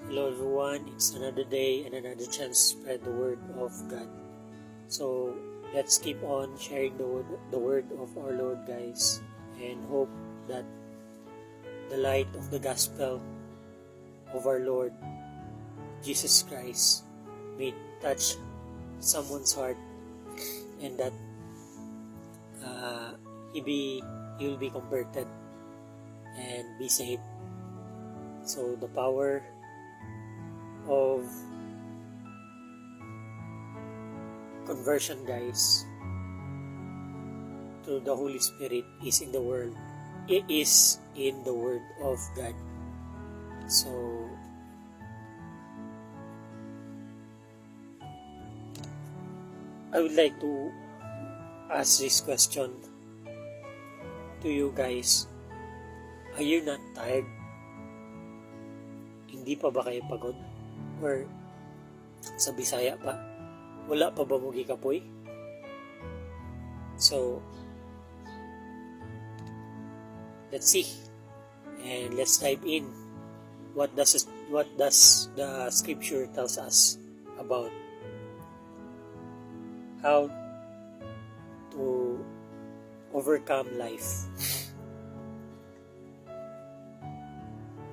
Hello everyone, it's another day and another chance to spread the word of God. So let's keep on sharing the word of our Lord, guys, and hope that the light of the gospel of our Lord Jesus Christ may touch someone's heart, and that he will be converted and be saved. So the power of conversion, guys, through the Holy Spirit is in the world. It is in the Word of God. So I would like to ask this question to you guys. Are you not tired? Hindi pa ba kayo pagod? Or sa Bisaya pa, wala pa ba mo gikapoy? So let's see, and let's dive in. What does the scripture tells us about how to overcome life?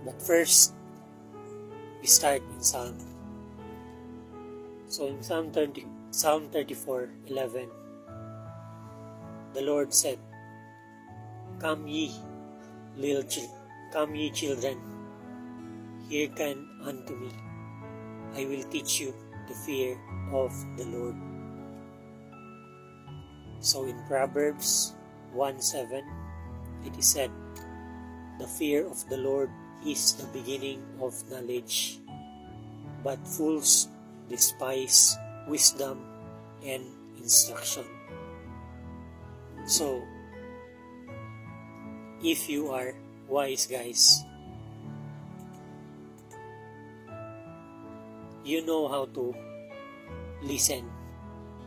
But first, we start in Psalm. So in Psalm 34:11, the Lord said, Come ye children, hearken unto me. I will teach you the fear of the Lord. So in Proverbs 1:7, it is said, The fear of the Lord is the beginning of knowledge, but fools despise wisdom and instruction. So, if you are wise, guys, you know how to listen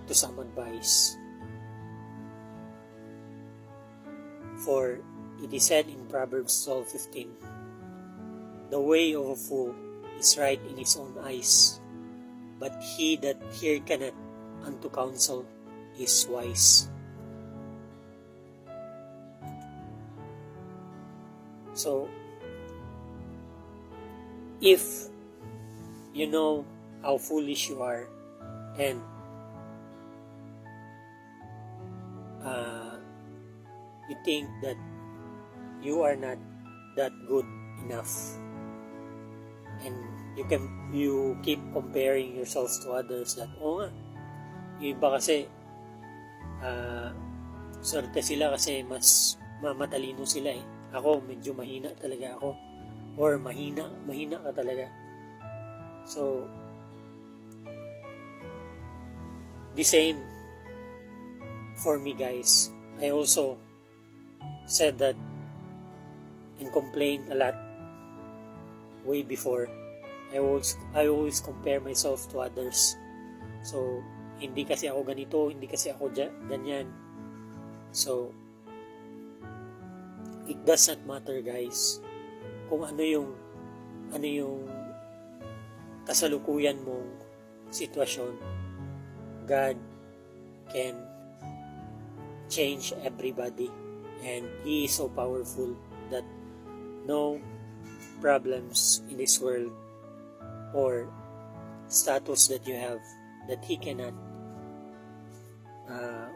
to some advice. For it is said in Proverbs 12:15, The way of a fool is right in his own eyes, but he that hearkeneth unto counsel is wise. So, if you know how foolish you are, and you think that you are not that good enough, and you keep comparing yourselves to others, that nga, yung iba kasi swerte sila kasi mas matalino sila eh. Ako medyo mahina talaga ako, or mahina ka talaga. So the same for me, guys. I also said that and complained a lot way before. I always compare myself to others. So hindi kasi ako ganito, hindi kasi ako ganyan. So it does not matter, guys, kung ano yung kasalukuyan mong sitwasyon. God can change everybody, and He is so powerful that no problems in this world or status that you have that He cannot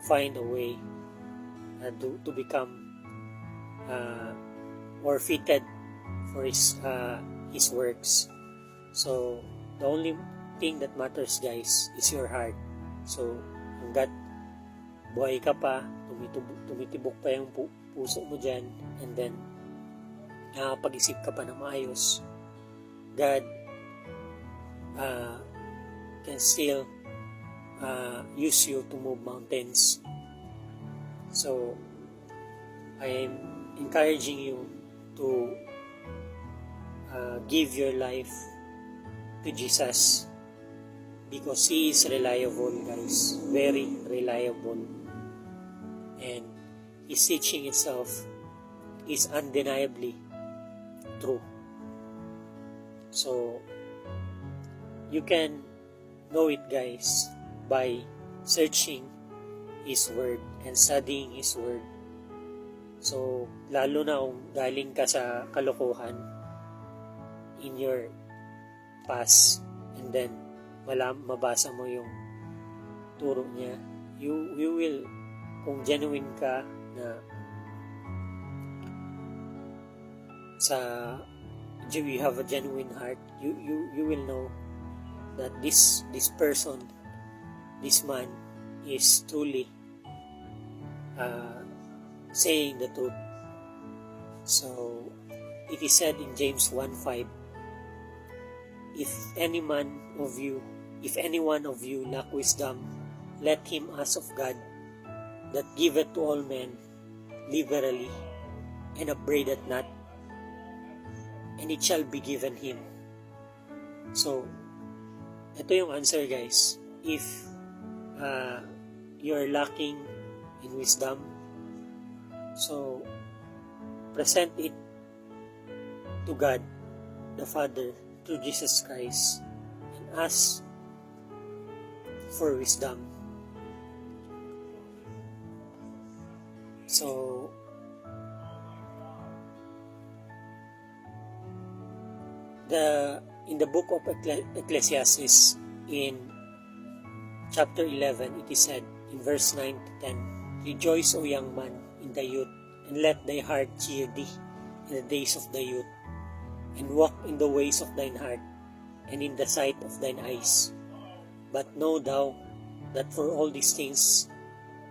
find a way to become or fitted for His works. So the only thing that matters, guys, is your heart. So hanggat buhay ka pa, tumitibok pa yung puso mo dyan, and then nakapag-isip ka pa na maayos, God can still use you to move mountains. So I am encouraging you to give your life to Jesus, because He is reliable, guys, very reliable, and His teaching itself is undeniably true. So you can know it, guys, by searching His Word and studying His Word. So, lalo na kung galing ka sa kalokohan in your past, and then mabasa mo yung turo niya, you will, kung genuine ka na you have a genuine heart, you will know that this person, this man is truly saying the truth. So it is said in James 1:5, if any one of you lack wisdom, let him ask of God, that giveth to all men liberally, and upbraideth not, and it shall be given him. So, ito yung answer, guys. If you're lacking in wisdom, so present it to God the Father through Jesus Christ and ask for wisdom. So in the book of Ecclesiastes, in chapter 11, it is said in verse 9 to 10, Rejoice, O young man, in thy youth, and let thy heart cheer thee in the days of thy youth, and walk in the ways of thine heart, and in the sight of thine eyes. But know thou that for all these things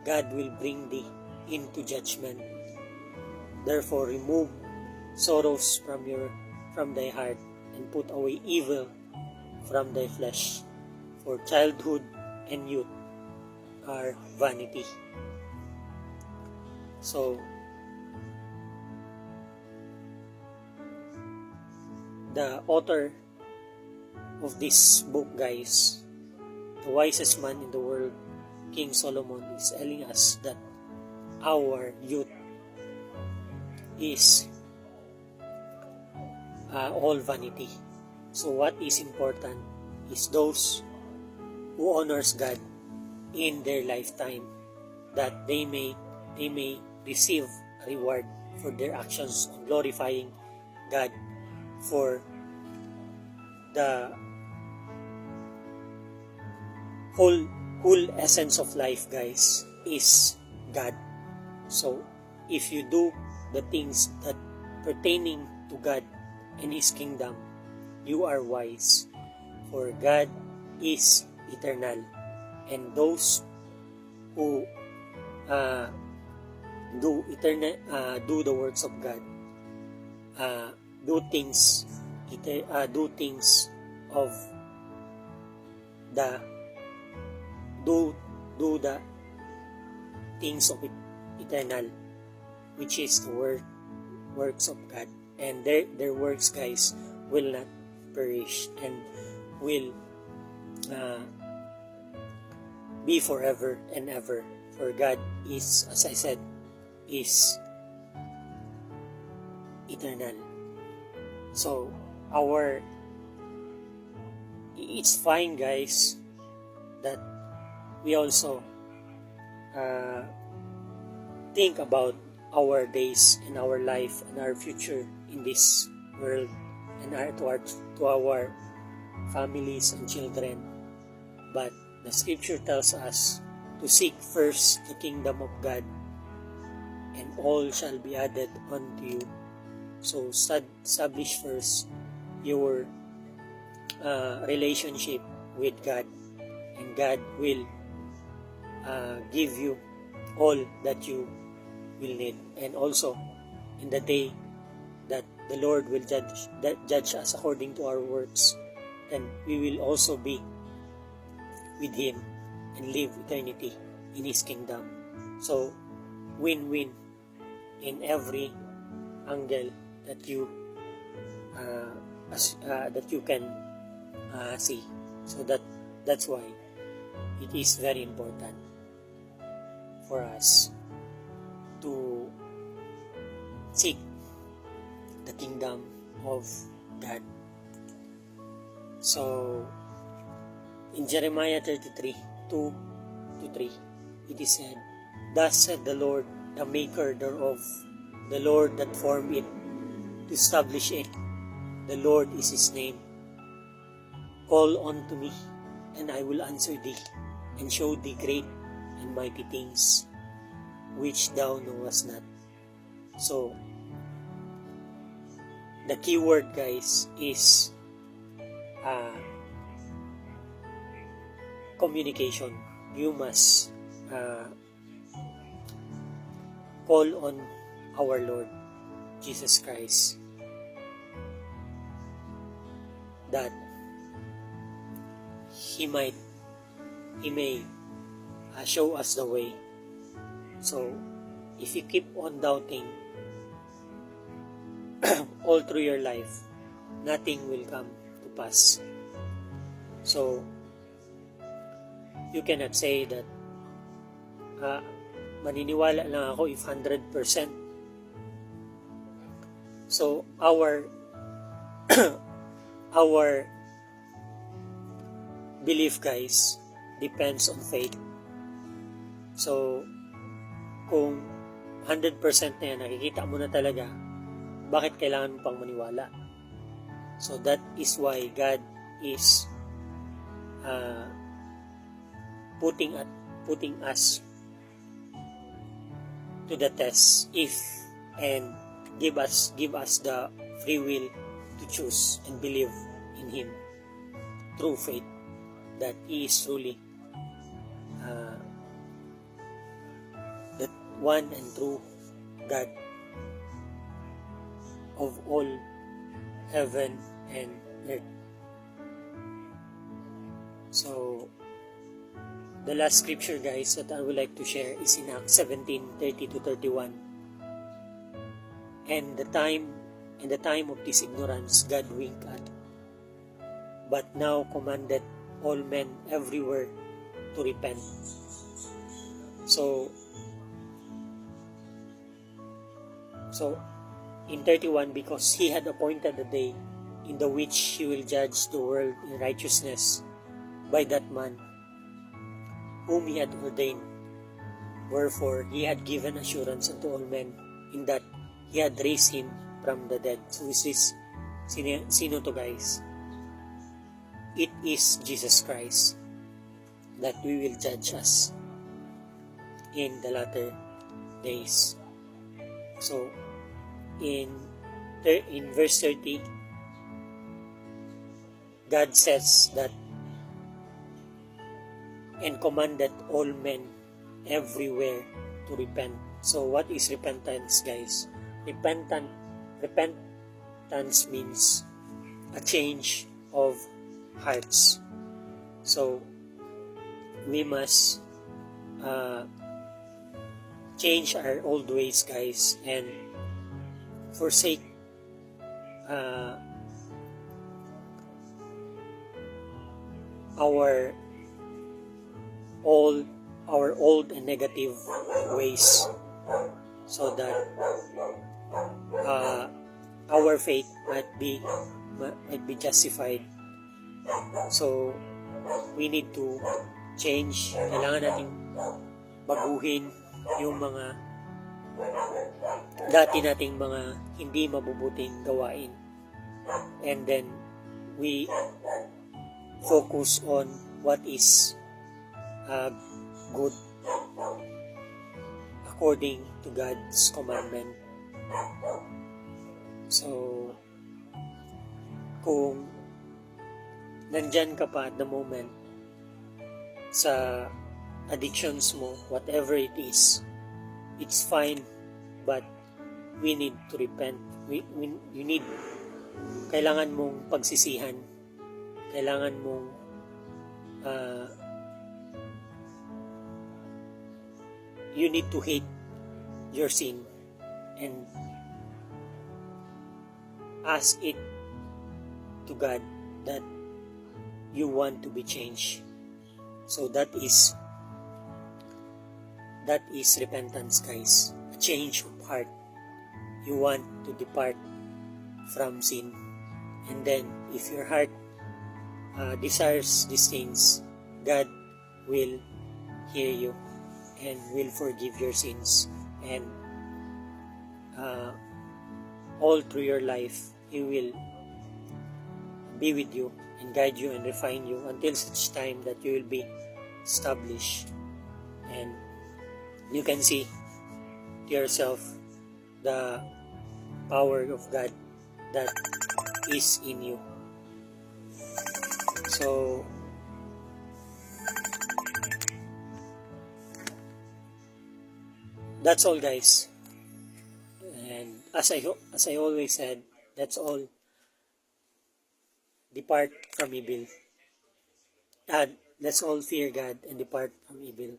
God will bring thee into judgment. Therefore remove sorrows from thy heart, and put away evil from thy flesh. For childhood and youth are vanity. So, the author of this book, guys, the wisest man in the world, King Solomon, is telling us that our youth is all vanity. So what is important is those who honors God in their lifetime, that they may receive a reward for their actions on glorifying God. For the whole essence of life, guys, is God. So if you do the things that pertaining to God and His kingdom, you are wise, for God is eternal, and those who do the works of God, do things of the things of eternal, which is the works of God, and their works, guys, will not perish and will be forever and ever. For God is, as I said, is eternal. So it's fine, guys, that we also think about our days and our life and our future in this world, and to our families and children. But the scripture tells us to seek first the kingdom of God, and all shall be added unto you. So establish first your relationship with God, and God will give you all that you will need. And also, in the day that the Lord will judge us according to our works, then we will also be with Him and live eternity in His kingdom. So, win-win in every angle that you can see. So that's why it is very important for us to seek the kingdom of God. So In Jeremiah 33, 2 to 3, it is said, Thus said the Lord, the maker thereof, the Lord that formed it, to establish it. The Lord is his name. Call unto me, and I will answer thee, and show thee great and mighty things, which thou knowest not. So, the key word, guys, is communication. You must call on our Lord Jesus Christ that He may show us the way. So, if you keep on doubting all through your life, nothing will come to pass. So, you cannot say that maniniwala lang ako if 100%. So, our belief, guys, depends on faith. So, kung 100% na yan, nakikita mo na talaga, bakit kailangan mo pang maniwala? So, that is why God is putting us to the test and give us the free will to choose and believe in Him through faith that He is truly the one and true God of all heaven and earth. So, the last scripture, guys, that I would like to share is in Acts 17:30-31. And the time of this ignorance God winked at, but now commanded all men everywhere to repent. So in 31, because He had appointed a day in the which He will judge the world in righteousness by that man whom He had ordained. Wherefore He had given assurance unto all men in that He had raised Him from the dead. So is this, sino to, guys? It is Jesus Christ that we will judge us in the latter days. So, in verse 30, God says that, and commanded all men everywhere to repent. So, what is repentance, guys? Repentance means a change of hearts. So, we must change our old ways, guys, and forsake our old and negative ways, so that our faith might be justified. So, we need to change. Kailangan nating baguhin yung mga dati nating mga hindi mabubuting gawain. And then, we focus on what is good according to God's commandment. So, kung nandyan ka pa at the moment sa addictions mo, whatever it is, it's fine, but we need to repent. Kailangan mong pagsisihan. Kailangan mong you need to hate your sin and ask it to God that you want to be changed. So that is repentance, guys. A change of heart. You want to depart from sin. And then, if your heart desires these things, God will hear you and will forgive your sins, and all through your life He will be with you and guide you and refine you until such time that you will be established and you can see to yourself the power of God that is in you. So that's all, guys. And as I always said, that's all. Depart from evil. And let's all fear God and depart from evil.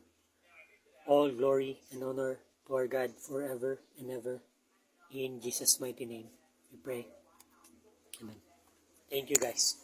All glory and honor to our God forever and ever. In Jesus' mighty name, we pray. Amen. Thank you, guys.